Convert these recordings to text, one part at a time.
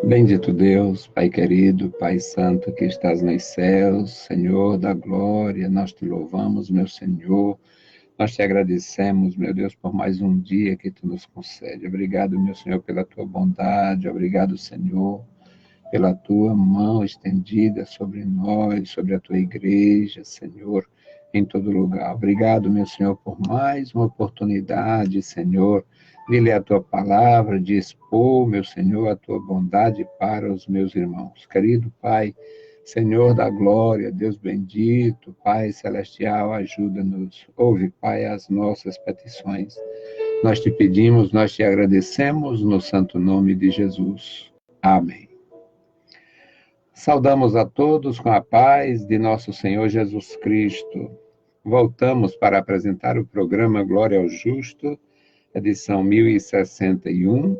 Bendito Deus, Pai querido, Pai santo que estás nos céus, Senhor da glória, nós te louvamos, meu Senhor, nós te agradecemos, meu Deus, por mais um dia que tu nos concede. Obrigado, meu Senhor, pela tua bondade, obrigado, Senhor, pela tua mão estendida sobre nós, sobre a tua igreja, Senhor, em todo lugar. Obrigado, meu Senhor, por mais uma oportunidade, Senhor, de ler a tua palavra, de expor, meu Senhor, a tua bondade para os meus irmãos. Querido Pai, Senhor da glória, Deus bendito, Pai celestial, ajuda-nos. Ouve, Pai, as nossas petições. Nós te pedimos, nós te agradecemos no santo nome de Jesus. Amém. Saudamos a todos com a paz de nosso Senhor Jesus Cristo. Voltamos para apresentar o programa Glória ao Justo, edição 1061,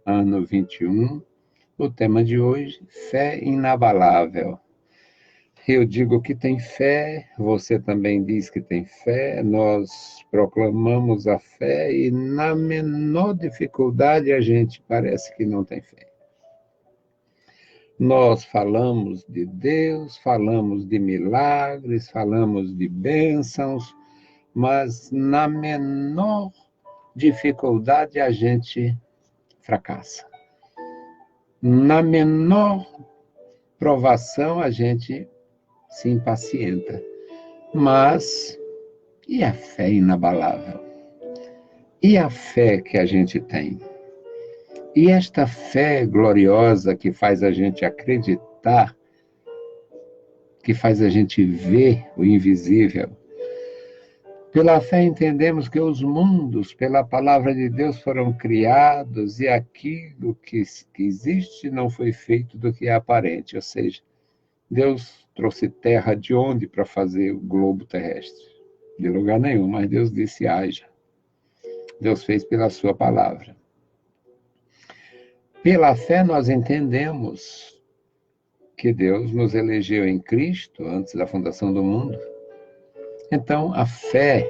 ano 21. O tema de hoje, fé inabalável. Eu digo que tem fé, você também diz que tem fé, nós proclamamos a fé e na menor dificuldade a gente parece que não tem fé. Nós falamos de Deus, falamos de milagres, falamos de bênçãos, mas na menor dificuldade a gente fracassa. Na menor provação a gente se impacienta. Mas e a fé inabalável? E a fé que a gente tem? E esta fé gloriosa que faz a gente acreditar, que faz a gente ver o invisível. Pela fé entendemos que os mundos, pela palavra de Deus, foram criados e aquilo que existe não foi feito do que é aparente. Ou seja, Deus trouxe terra de onde para fazer o globo terrestre? De lugar nenhum, mas Deus disse haja. Deus fez pela sua palavra. Pela fé nós entendemos que Deus nos elegeu em Cristo antes da fundação do mundo. Então, a fé,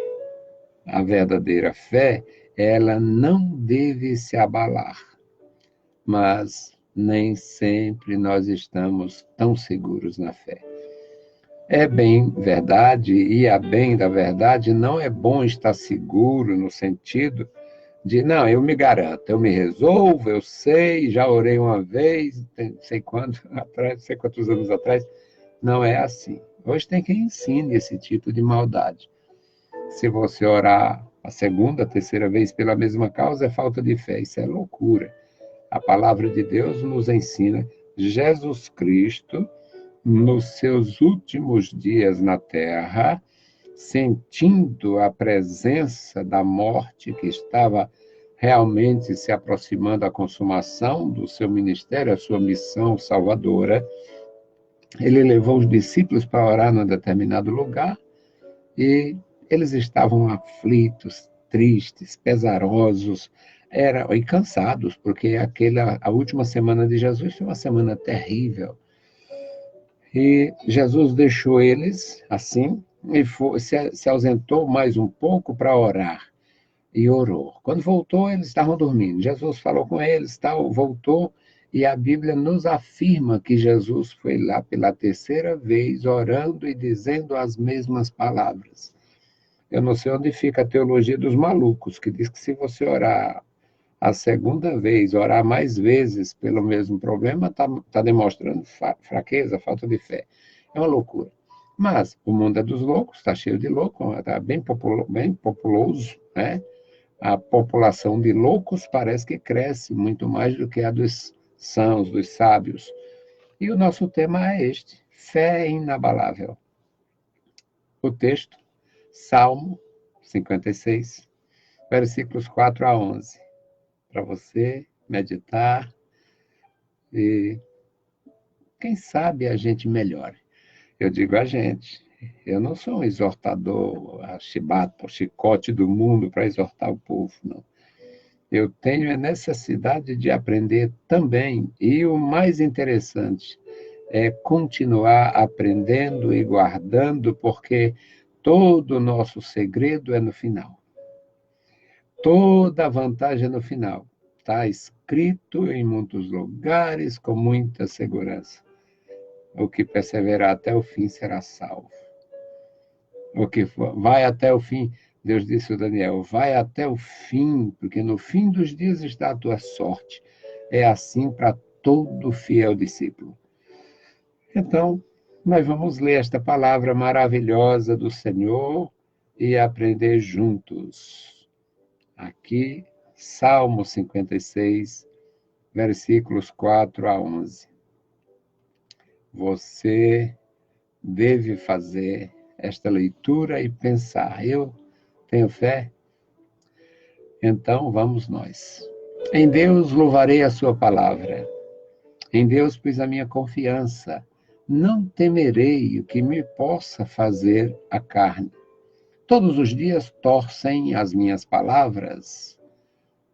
a verdadeira fé, ela não deve se abalar. Mas nem sempre nós estamos tão seguros na fé. É bem verdade, e a bem da verdade, não é bom estar seguro no sentido de, não, eu me garanto, eu me resolvo, eu sei, já orei uma vez, sei quando atrás, sei quantos anos atrás. Não é assim. Hoje tem quem ensine esse tipo de maldade. Se você orar a segunda, terceira vez pela mesma causa, é falta de fé. Isso é loucura. A palavra de Deus nos ensina Jesus Cristo, nos seus últimos dias na terra, sentindo a presença da morte que estava realmente se aproximando da consumação do seu ministério, a sua missão salvadora, ele levou os discípulos para orar num determinado lugar e eles estavam aflitos, tristes, pesarosos, e cansados, porque a última semana de Jesus foi uma semana terrível. E Jesus deixou eles assim e se ausentou mais um pouco para orar. E orou. Quando voltou, eles estavam dormindo. Jesus falou com eles, voltou, e a Bíblia nos afirma que Jesus foi lá pela terceira vez, orando e dizendo as mesmas palavras. Eu não sei onde fica a teologia dos malucos, que diz que se você orar a segunda vez, orar mais vezes pelo mesmo problema, está demonstrando fraqueza, falta de fé. É uma loucura. Mas o mundo é dos loucos, está cheio de loucos, está bem populoso, né? A população de loucos parece que cresce muito mais do que a dos sãos, dos sábios. E o nosso tema é este, fé inabalável. O texto, Salmo 56, versículos 4 a 11. Para você meditar e, quem sabe, a gente melhore. Eu digo a gente, eu não sou um exortador, a chibata, o chicote do mundo para exortar o povo, não. Eu tenho a necessidade de aprender também, e o mais interessante é continuar aprendendo e guardando, porque todo o nosso segredo é no final. Toda a vantagem é no final. está escrito em muitos lugares com muita segurança. O que perseverar até o fim será salvo. O que vai até o fim, Deus disse a Daniel, vai até o fim, porque no fim dos dias está a tua sorte. É assim para todo fiel discípulo. Então, nós vamos ler esta palavra maravilhosa do Senhor e aprender juntos. Aqui, Salmo 56, versículos 4 a 11. Você deve fazer esta leitura e pensar, eu tenho fé? Então vamos nós. Em Deus louvarei a sua palavra. Em Deus pus a minha confiança. Não temerei o que me possa fazer a carne. Todos os dias torcem as minhas palavras.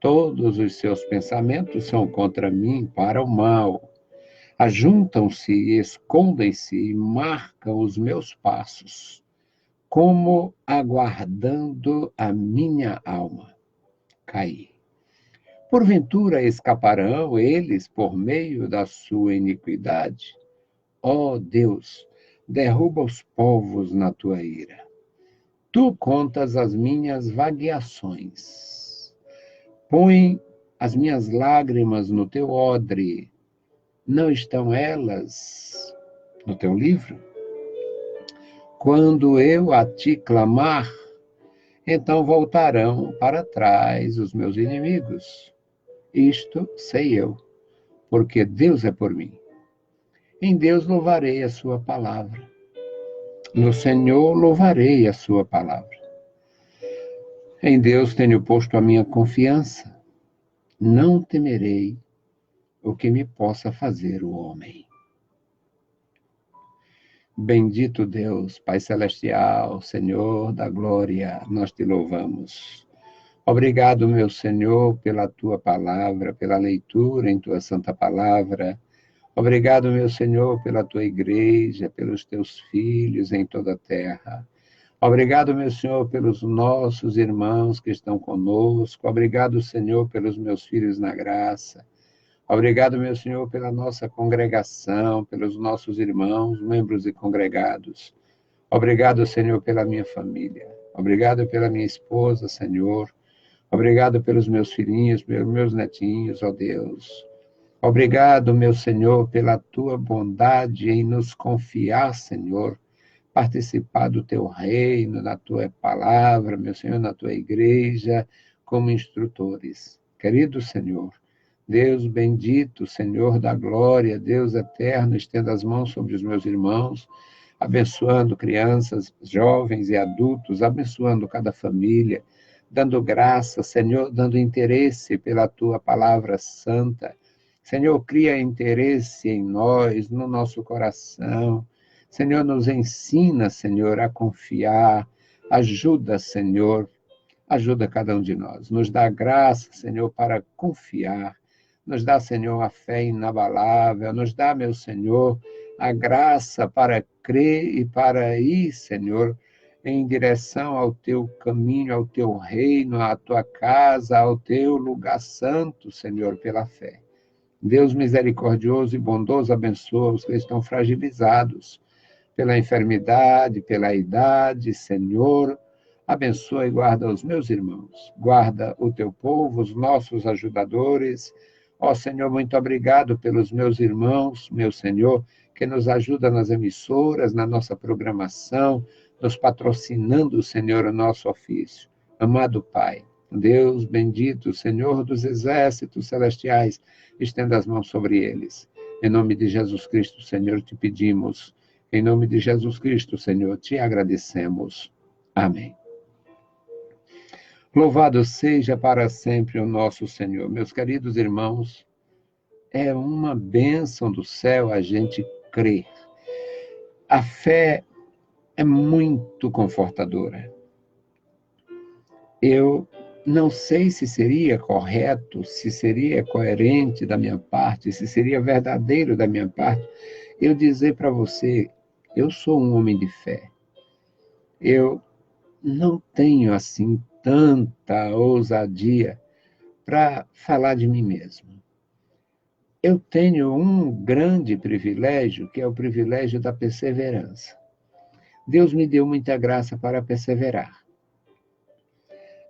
Todos os seus pensamentos são contra mim para o mal. Ajuntam-se, escondem-se e marcam os meus passos, como aguardando a minha alma cair. Porventura escaparão eles por meio da sua iniquidade? Ó Deus, derruba os povos na tua ira. Tu contas as minhas vagueações. Põe as minhas lágrimas no teu odre. Não estão elas no teu livro? Quando eu a ti clamar, então voltarão para trás os meus inimigos. Isto sei eu, porque Deus é por mim. Em Deus louvarei a sua palavra. No Senhor louvarei a sua palavra. Em Deus tenho posto a minha confiança. Não temerei o que me possa fazer o homem. Bendito Deus, Pai Celestial, Senhor da glória, nós te louvamos. Obrigado, meu Senhor, pela tua palavra, pela leitura em tua santa palavra. Obrigado, meu Senhor, pela tua igreja, pelos teus filhos em toda a terra. Obrigado, meu Senhor, pelos nossos irmãos que estão conosco. Obrigado, Senhor, pelos meus filhos na graça. Obrigado, meu Senhor, pela nossa congregação, pelos nossos irmãos, membros e congregados. Obrigado, Senhor, pela minha família. Obrigado pela minha esposa, Senhor. Obrigado pelos meus filhinhos, pelos meus netinhos, ó Deus. Obrigado, meu Senhor, pela tua bondade em nos confiar, Senhor, participar do teu reino, da tua palavra, meu Senhor, na tua igreja, como instrutores. Querido Senhor, Deus bendito, Senhor da glória, Deus eterno, estenda as mãos sobre os meus irmãos, abençoando crianças, jovens e adultos, abençoando cada família, dando graça, Senhor, dando interesse pela tua palavra santa. Senhor, cria interesse em nós, no nosso coração. Senhor, nos ensina, Senhor, a confiar. Ajuda, Senhor, ajuda cada um de nós. Nos dá graça, Senhor, para confiar. Nos dá, Senhor, a fé inabalável. Nos dá, meu Senhor, a graça para crer e para ir, Senhor, em direção ao teu caminho, ao teu reino, à tua casa, ao teu lugar santo, Senhor, pela fé. Deus misericordioso e bondoso abençoa os que estão fragilizados pela enfermidade, pela idade, Senhor. Abençoa e guarda os meus irmãos. Guarda o teu povo, os nossos ajudadores. Ó Senhor, muito obrigado pelos meus irmãos, meu Senhor, que nos ajuda nas emissoras, na nossa programação, nos patrocinando, Senhor, o nosso ofício. Amado Pai, Deus bendito, Senhor dos exércitos celestiais, estenda as mãos sobre eles. Em nome de Jesus Cristo, Senhor, te pedimos. Em nome de Jesus Cristo, Senhor, te agradecemos. Amém. Louvado seja para sempre o nosso Senhor. Meus queridos irmãos, é uma bênção do céu a gente crer. A fé é muito confortadora. Eu não sei se seria correto, se seria coerente da minha parte, se seria verdadeiro da minha parte, eu dizer para você, eu sou um homem de fé. Eu não tenho assim tanta ousadia para falar de mim mesmo. Eu tenho um grande privilégio, que é o privilégio da perseverança. Deus me deu muita graça para perseverar.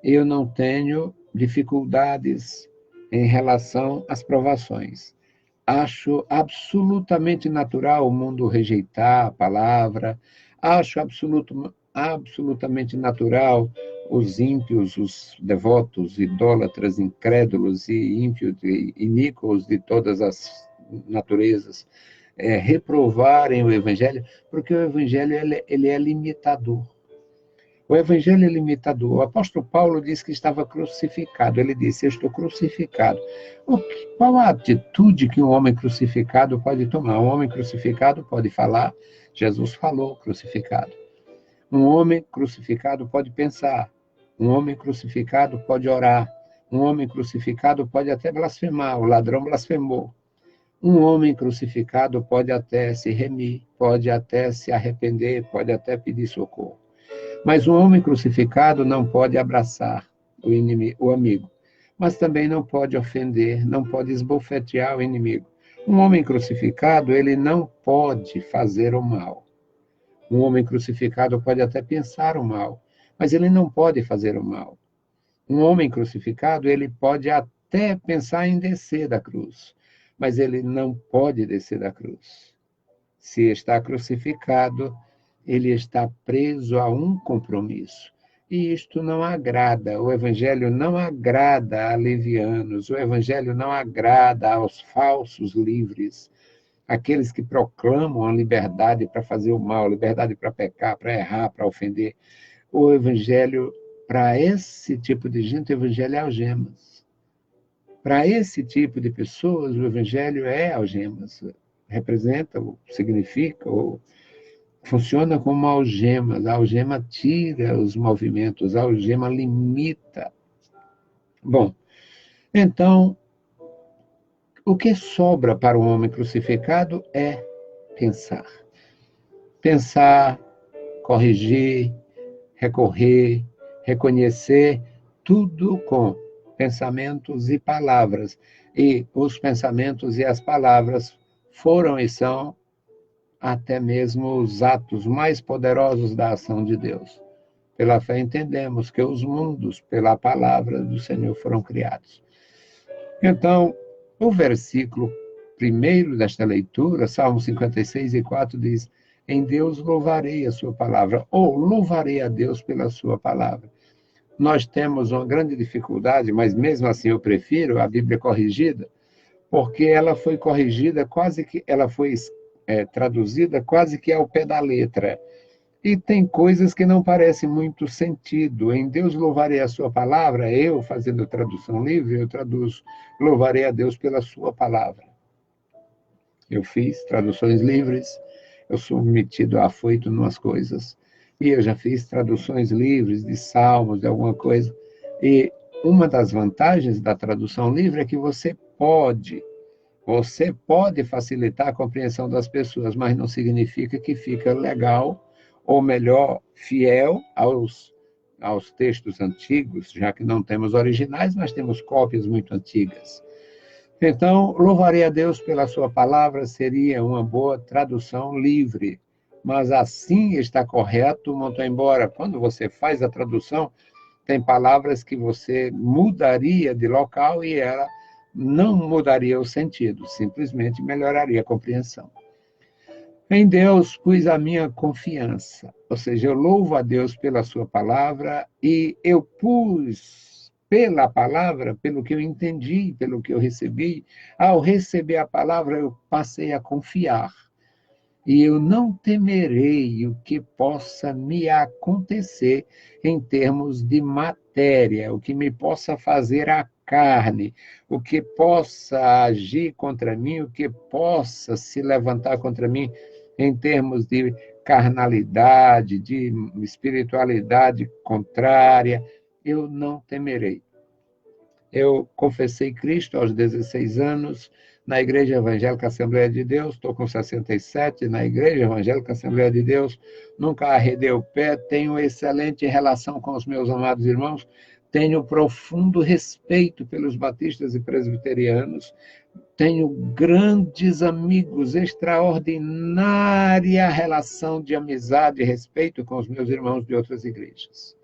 Eu não tenho dificuldades em relação às provações. Acho absolutamente natural o mundo rejeitar a palavra, acho absolutamente natural os ímpios, os devotos, idólatras, incrédulos e ímpios e iníquos de todas as naturezas reprovarem o Evangelho, porque o Evangelho ele é limitador. O Evangelho é limitador. O apóstolo Paulo disse que estava crucificado. Ele disse, eu estou crucificado. Qual a atitude que um homem crucificado pode tomar? Um homem crucificado pode falar. Jesus falou crucificado. Um homem crucificado pode pensar. Um homem crucificado pode orar. Um homem crucificado pode até blasfemar. O ladrão blasfemou. Um homem crucificado pode até se remir, pode até se arrepender, pode até pedir socorro. Mas um homem crucificado não pode abraçar o inimigo, o amigo, mas também não pode ofender, não pode esbofetear o inimigo. Um homem crucificado, ele não pode fazer o mal. Um homem crucificado pode até pensar o mal, mas ele não pode fazer o mal. Um homem crucificado, ele pode até pensar em descer da cruz, mas ele não pode descer da cruz. Se está crucificado, ele está preso a um compromisso. E isto não agrada. O Evangelho não agrada a levianos. O Evangelho não agrada aos falsos livres. Aqueles que proclamam a liberdade para fazer o mal, liberdade para pecar, para errar, para ofender. O Evangelho, para esse tipo de gente, o Evangelho é algemas. Para esse tipo de pessoas, o Evangelho é algemas. Representa, significa, funciona como algemas. A algema tira os movimentos, a algema limita. Bom, então, o que sobra para o homem crucificado é pensar. Pensar, corrigir, recorrer, reconhecer, tudo com pensamentos e palavras. E os pensamentos e as palavras foram e são até mesmo os atos mais poderosos da ação de Deus. Pela fé entendemos que os mundos, pela palavra do Senhor, foram criados. Então, o versículo primeiro desta leitura, Salmo 56:4, diz, em Deus louvarei a sua palavra, ou louvarei a Deus pela sua palavra. Nós temos uma grande dificuldade, mas mesmo assim eu prefiro a Bíblia corrigida, porque ela foi corrigida quase que, ela foi traduzida quase que ao pé da letra. E tem coisas que não parecem muito sentido. Em Deus louvarei a sua palavra, eu, fazendo tradução livre, eu traduzo, louvarei a Deus pela sua palavra. Eu fiz traduções livres, eu sou metido afoito em umas coisas, e eu já fiz traduções livres de salmos, de alguma coisa, e uma das vantagens da tradução livre é que você pode facilitar a compreensão das pessoas, mas não significa que fica legal, ou melhor, fiel aos textos antigos, já que não temos originais, mas temos cópias muito antigas. Então, louvarei a Deus pela sua palavra seria uma boa tradução livre, mas assim está correto, muito embora quando você faz a tradução, tem palavras que você mudaria de local e ela não mudaria o sentido, simplesmente melhoraria a compreensão. Em Deus pus a minha confiança, ou seja, eu louvo a Deus pela sua palavra e eu pus pela palavra, pelo que eu entendi, pelo que eu recebi. Ao receber a palavra, eu passei a confiar. E eu não temerei o que possa me acontecer em termos de matéria, o que me possa fazer a carne, o que possa agir contra mim, o que possa se levantar contra mim em termos de carnalidade, de espiritualidade contrária, eu não temerei. Eu confessei Cristo aos 16 anos, na Igreja Evangélica Assembleia de Deus, estou com 67, na Igreja Evangélica Assembleia de Deus, nunca arredei o pé, tenho excelente relação com os meus amados irmãos, tenho profundo respeito pelos batistas e presbiterianos, tenho grandes amigos, extraordinária relação de amizade e respeito com os meus irmãos de outras igrejas.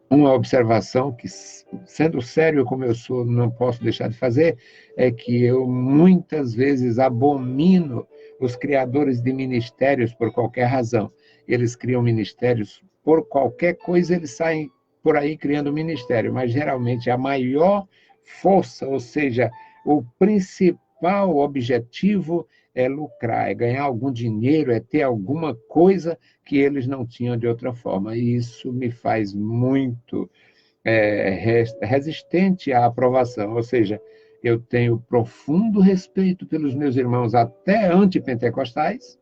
Uma observação que, sendo sério como eu sou, não posso deixar de fazer, é que eu muitas vezes abomino os criadores de ministérios por qualquer razão. Eles criam ministérios por qualquer coisa, eles saem por aí criando ministério, mas geralmente a maior força, ou seja, o principal objetivo é lucrar, é ganhar algum dinheiro, é ter alguma coisa que eles não tinham de outra forma. E isso me faz muito resistente à aprovação. Ou seja, eu tenho profundo respeito pelos meus irmãos até antipentecostais,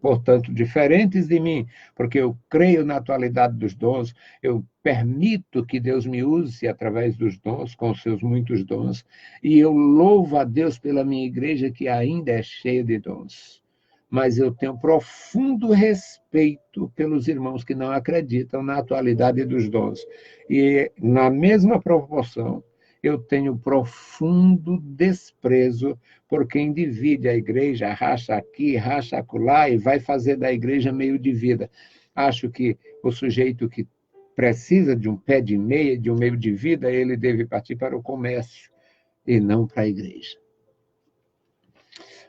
portanto, diferentes de mim, porque eu creio na atualidade dos dons, eu permito que Deus me use através dos dons, com os seus muitos dons, e eu louvo a Deus pela minha igreja, que ainda é cheia de dons. Mas eu tenho profundo respeito pelos irmãos que não acreditam na atualidade dos dons. E, na mesma proporção, eu tenho profundo desprezo por quem divide a igreja, racha aqui, racha acolá, e vai fazer da igreja meio de vida. Acho que o sujeito que precisa de um pé de meia, de um meio de vida, ele deve partir para o comércio e não para a igreja.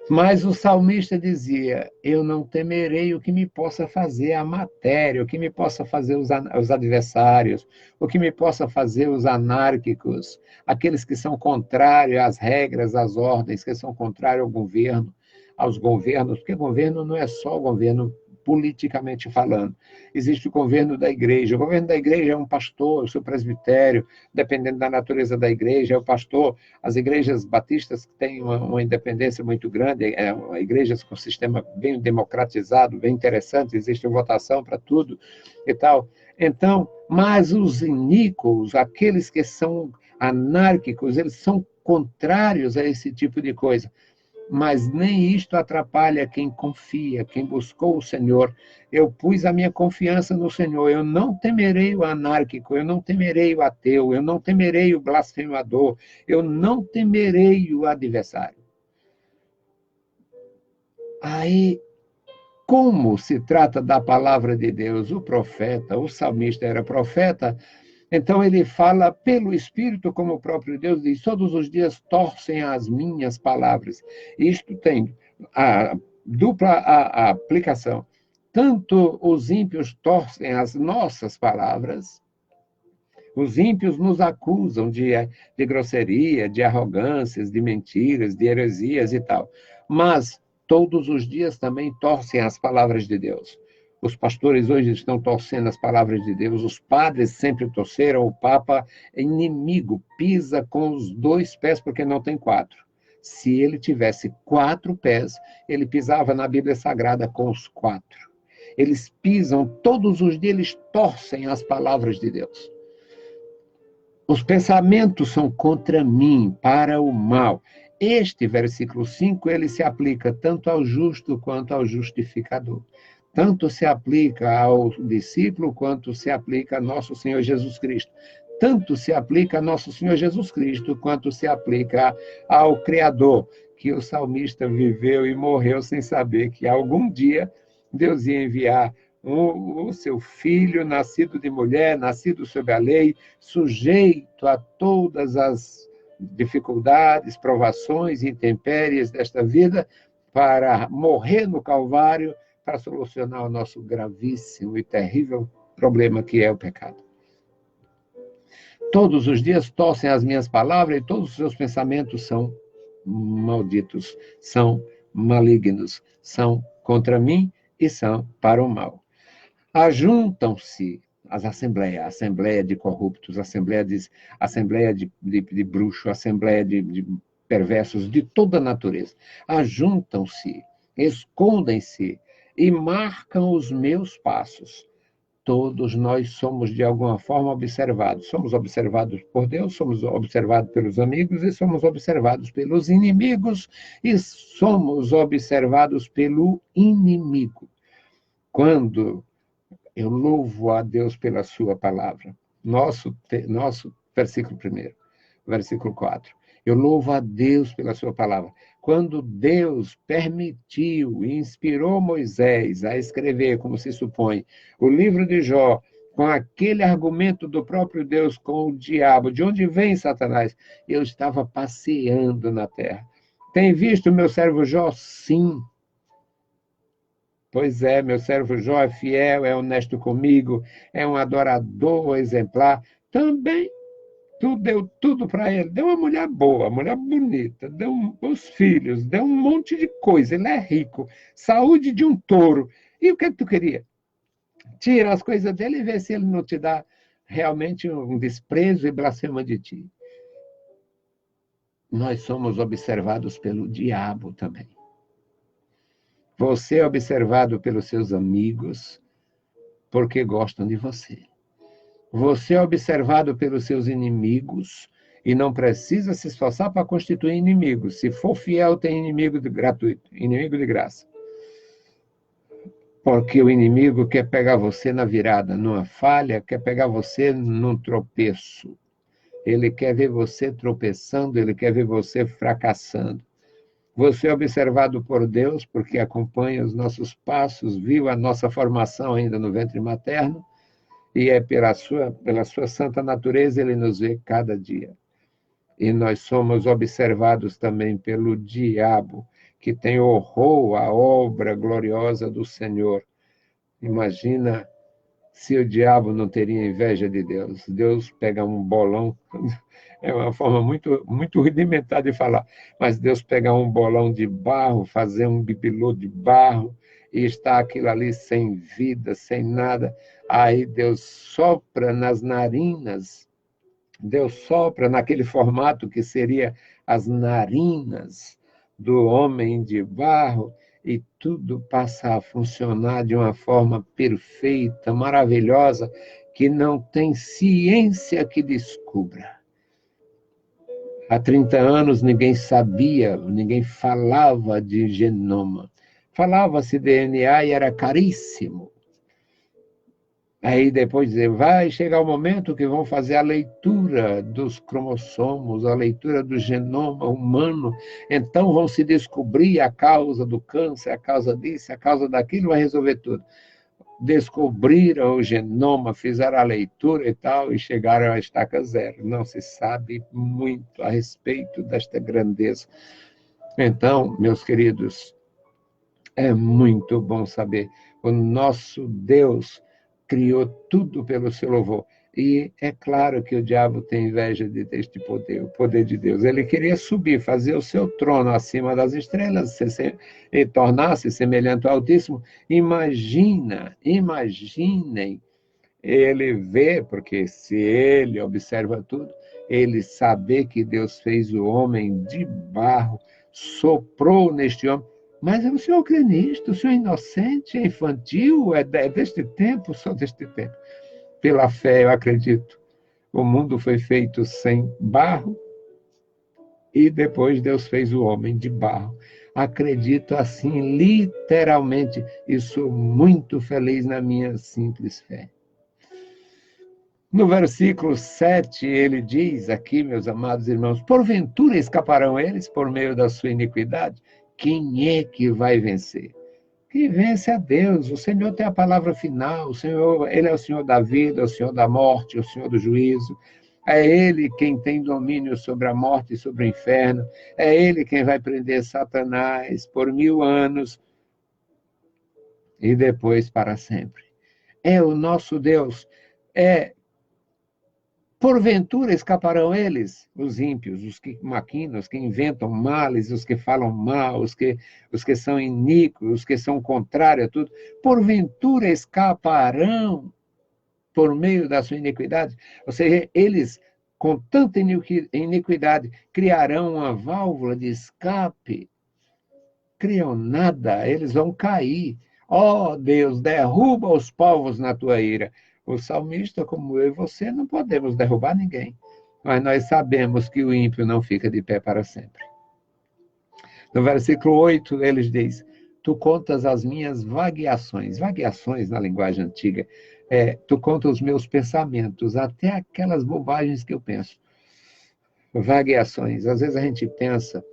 Mas o salmista dizia, eu não temerei o que me possa fazer a matéria, o que me possa fazer os adversários, o que me possa fazer os anárquicos, aqueles que são contrários às regras, às ordens, que são contrários ao governo, aos governos, porque governo não é só o governo politicamente falando. Existe o governo da igreja. O governo da igreja é um pastor, o seu presbitério, dependendo da natureza da igreja, é o pastor. As igrejas batistas têm uma independência muito grande, igrejas com sistema bem democratizado, bem interessante, existe votação para tudo e tal. Então, mas os iníquos, aqueles que são anárquicos, eles são contrários a esse tipo de coisa. Mas nem isto atrapalha quem confia, quem buscou o Senhor. Eu pus a minha confiança no Senhor. Eu não temerei o anárquico, eu não temerei o ateu, eu não temerei o blasfemador, eu não temerei o adversário. Aí, como se trata da palavra de Deus, o profeta, o salmista era profeta, então ele fala pelo Espírito, como o próprio Deus diz, todos os dias torcem as minhas palavras. Isto tem a dupla aplicação. Tanto os ímpios torcem as nossas palavras, os ímpios nos acusam de grosseria, de arrogâncias, de mentiras, de heresias e tal. Mas todos os dias também torcem as palavras de Deus. Os pastores hoje estão torcendo as palavras de Deus, os padres sempre torceram, o Papa é inimigo, pisa com os 2 pés porque não tem 4. Se ele tivesse 4 pés, ele pisava na Bíblia Sagrada com os 4. Eles pisam, todos os dias eles torcem as palavras de Deus. Os pensamentos são contra mim, para o mal. Este versículo 5, ele se aplica tanto ao justo quanto ao justificador. Tanto se aplica ao discípulo, quanto se aplica a nosso Senhor Jesus Cristo. Tanto se aplica a nosso Senhor Jesus Cristo, quanto se aplica ao Criador, que o salmista viveu e morreu sem saber que algum dia Deus ia enviar o seu filho, nascido de mulher, nascido sob a lei, sujeito a todas as dificuldades, provações e intempéries desta vida, para morrer no Calvário, para solucionar o nosso gravíssimo e terrível problema que é o pecado. Todos os dias torcem as minhas palavras e todos os seus pensamentos são malditos, são malignos, são contra mim e são para o mal. Ajuntam-se as assembleias, assembleia de corruptos, assembleia de bruxos, assembleia de perversos de toda natureza. Ajuntam-se, escondem-se e marcam os meus passos. Todos nós somos, de alguma forma, observados. Somos observados por Deus, somos observados pelos amigos e somos observados pelos inimigos e somos observados pelo inimigo. Quando eu louvo a Deus pela sua palavra, nosso versículo 1º, versículo 4. Eu louvo a Deus pela sua palavra. Quando Deus permitiu e inspirou Moisés a escrever, como se supõe, o livro de Jó, com aquele argumento do próprio Deus com o diabo, de onde vem Satanás? Eu estava passeando na terra. Tem visto meu servo Jó? Sim. Pois é, meu servo Jó é fiel, é honesto comigo, é um adorador exemplar. Também tu deu tudo para ele. Deu uma mulher boa, uma mulher bonita, deu os filhos, deu um monte de coisa. Ele é rico, saúde de um touro. E o que tu queria? Tira as coisas dele e vê se ele não te dá realmente um desprezo e blasfema de ti. Nós somos observados pelo diabo também. Você é observado pelos seus amigos porque gostam de você. Você é observado pelos seus inimigos e não precisa se esforçar para constituir inimigos. Se for fiel, tem inimigo gratuito, inimigo de graça. Porque o inimigo quer pegar você na virada, numa falha, quer pegar você num tropeço. Ele quer ver você tropeçando, ele quer ver você fracassando. Você é observado por Deus porque acompanha os nossos passos, viu a nossa formação ainda no ventre materno, e é pela sua santa natureza ele nos vê cada dia. E nós somos observados também pelo diabo, que tem horror à obra gloriosa do Senhor. Imagina se o diabo não teria inveja de Deus. Deus pega um bolão, é uma forma muito, muito rudimentar de falar, mas Deus pega um bolão de barro, fazer um bibelô de barro, e está aquilo ali sem vida, sem nada. Aí Deus sopra nas narinas, Deus sopra naquele formato que seria as narinas do homem de barro, e tudo passa a funcionar de uma forma perfeita, maravilhosa, que não tem ciência que descubra. Há 30 anos ninguém sabia, ninguém falava de genoma. Falava-se DNA e era caríssimo. Aí depois dizer, vai chegar o momento que vão fazer a leitura dos cromossomos, a leitura do genoma humano, então vão se descobrir a causa do câncer, a causa disso, a causa daquilo, vai resolver tudo. Descobriram o genoma, fizeram a leitura e tal, e chegaram à estaca zero. Não se sabe muito a respeito desta grandeza. Então, meus queridos, é muito bom saber, o nosso Deus criou tudo pelo seu louvor. E é claro que o diabo tem inveja deste poder, o poder de Deus. Ele queria subir, fazer o seu trono acima das estrelas, e tornar-se semelhante ao Altíssimo. Imaginem ele ver, porque se ele observa tudo, ele saber que Deus fez o homem de barro, soprou neste homem. Mas o senhor crê nisto? O senhor é inocente, é infantil, é deste tempo, só deste tempo. Pela fé, eu acredito. O mundo foi feito sem barro e depois Deus fez o homem de barro. Acredito assim, literalmente, e sou muito feliz na minha simples fé. No versículo 7, ele diz aqui, meus amados irmãos, porventura escaparão eles por meio da sua iniquidade? Quem é que vai vencer? Que vence a Deus. O Senhor tem a palavra final. O Senhor, ele é o Senhor da vida, o Senhor da morte, o Senhor do juízo. É Ele quem tem domínio sobre a morte e sobre o inferno. É Ele quem vai prender Satanás por 1000 anos e depois para sempre. É o nosso Deus. Porventura escaparão eles, os ímpios, os que maquinam, os que inventam males, os que falam mal, os que são iníquos, os que são contrários a tudo. Porventura escaparão por meio da sua iniquidade. Ou seja, eles, com tanta iniquidade, criarão uma válvula de escape. Criam nada, eles vão cair. Ó Deus, derruba os povos na tua ira. O salmista, como eu e você, não podemos derrubar ninguém. Mas nós sabemos que o ímpio não fica de pé para sempre. No versículo 8, eles diz, tu contas as minhas vagueações. Vagueações, na linguagem antiga, Tu conta os meus pensamentos, até aquelas bobagens que eu penso. Vagueações. Às vezes a gente pensa,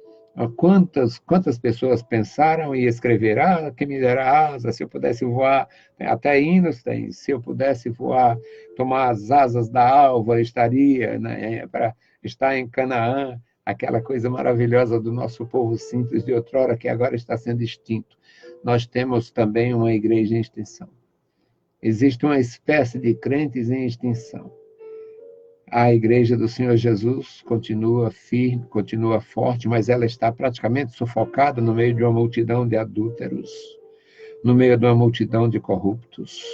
quantas pessoas pensaram e escreveram, que me dera asas, se eu pudesse voar, até hinos tem, se eu pudesse voar, tomar as asas da alva, estaria, né, para estar em Canaã, aquela coisa maravilhosa do nosso povo simples de outrora, que agora está sendo extinto. Nós temos também uma igreja em extinção. Existe uma espécie de crentes em extinção. A igreja do Senhor Jesus continua firme, continua forte, mas ela está praticamente sufocada no meio de uma multidão de adúlteros, no meio de uma multidão de corruptos,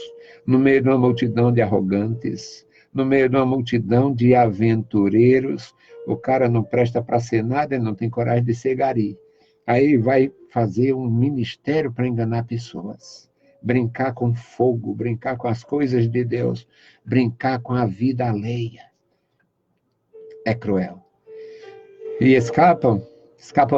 no meio de uma multidão de arrogantes, no meio de uma multidão de aventureiros. O cara não presta para ser nada e não tem coragem de ser gari. Aí vai fazer um ministério para enganar pessoas, brincar com fogo, brincar com as coisas de Deus, brincar com a vida alheia. É cruel. E escapam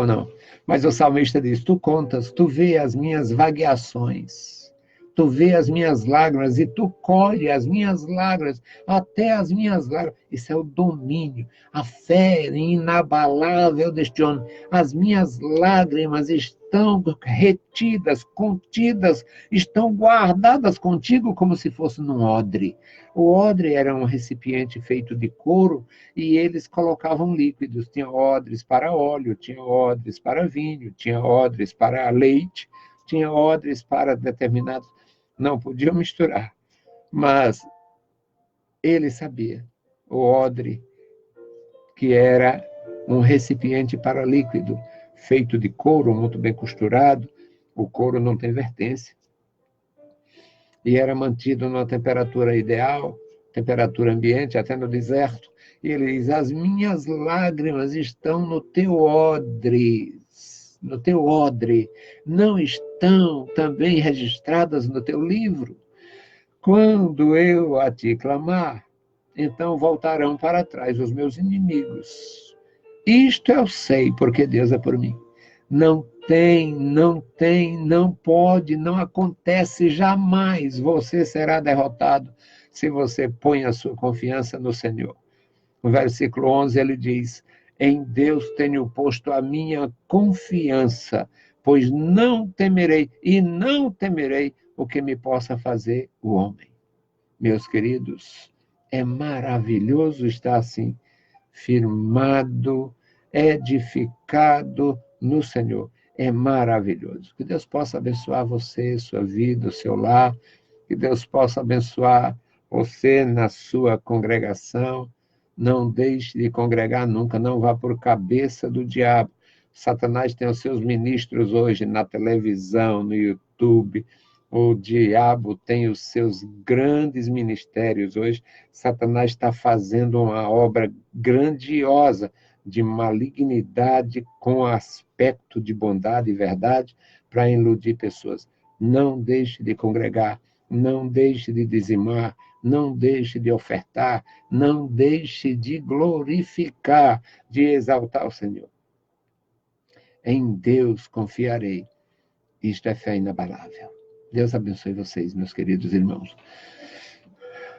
não. Mas o salmista diz, tu contas, tu vê as minhas vagueações, tu vê as minhas lágrimas e tu colhe as minhas lágrimas, até as minhas lágrimas. Isso é o domínio, a fé inabalável deste homem. As minhas lágrimas estão retidas, contidas, estão guardadas contigo como se fosse num odre. O odre era um recipiente feito de couro e eles colocavam líquidos. Tinha odres para óleo, tinha odres para vinho, tinha odres para leite, tinha odres para determinados. Não podiam misturar, mas ele sabia. O odre, que era um recipiente para líquido, feito de couro, muito bem costurado, o couro não tem vertência, e era mantido numa temperatura ideal, temperatura ambiente, até no deserto. E ele diz, as minhas lágrimas estão no teu odre, não estão também registradas no teu livro? Quando eu a te clamar, então voltarão para trás os meus inimigos. Isto eu sei, porque Deus é por mim. Não pode, não acontece jamais. Você será derrotado se você põe a sua confiança no Senhor. No versículo 11 ele diz, em Deus tenho posto a minha confiança, pois não temerei o que me possa fazer o homem. Meus queridos, é maravilhoso estar assim, firmado, edificado no Senhor. É maravilhoso. Que Deus possa abençoar você, sua vida, o seu lar. Que Deus possa abençoar você na sua congregação. Não deixe de congregar nunca, não vá por cabeça do diabo. Satanás tem os seus ministros hoje na televisão, no YouTube. O diabo tem os seus grandes ministérios hoje. Satanás está fazendo uma obra grandiosa de malignidade com aspecto de bondade e verdade para iludir pessoas. Não deixe de congregar, não deixe de dizimar, não deixe de ofertar, não deixe de glorificar, de exaltar o Senhor. Em Deus confiarei. Isto é fé inabalável. Deus abençoe vocês, meus queridos irmãos.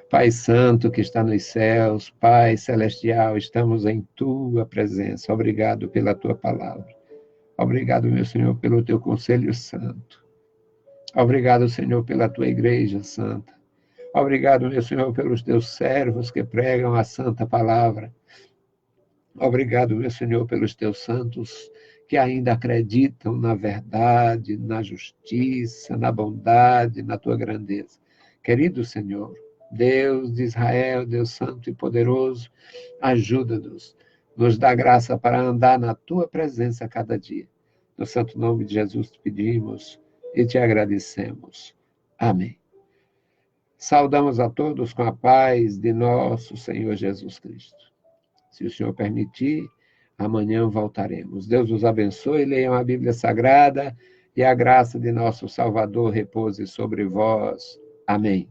Pai Santo que está nos céus, Pai Celestial, estamos em Tua presença. Obrigado pela Tua palavra. Obrigado, meu Senhor, pelo Teu conselho santo. Obrigado, Senhor, pela Tua igreja santa. Obrigado, meu Senhor, pelos Teus servos que pregam a santa palavra. Obrigado, meu Senhor, pelos Teus santos que ainda acreditam na verdade, na justiça, na bondade, na Tua grandeza. Querido Senhor, Deus de Israel, Deus santo e poderoso, ajuda-nos, nos dá graça para andar na Tua presença cada dia. No santo nome de Jesus te pedimos e te agradecemos. Amém. Saudamos a todos com a paz de nosso Senhor Jesus Cristo. Se o Senhor permitir, amanhã voltaremos. Deus os abençoe, leiam a Bíblia Sagrada e a graça de nosso Salvador repouse sobre vós. Amém.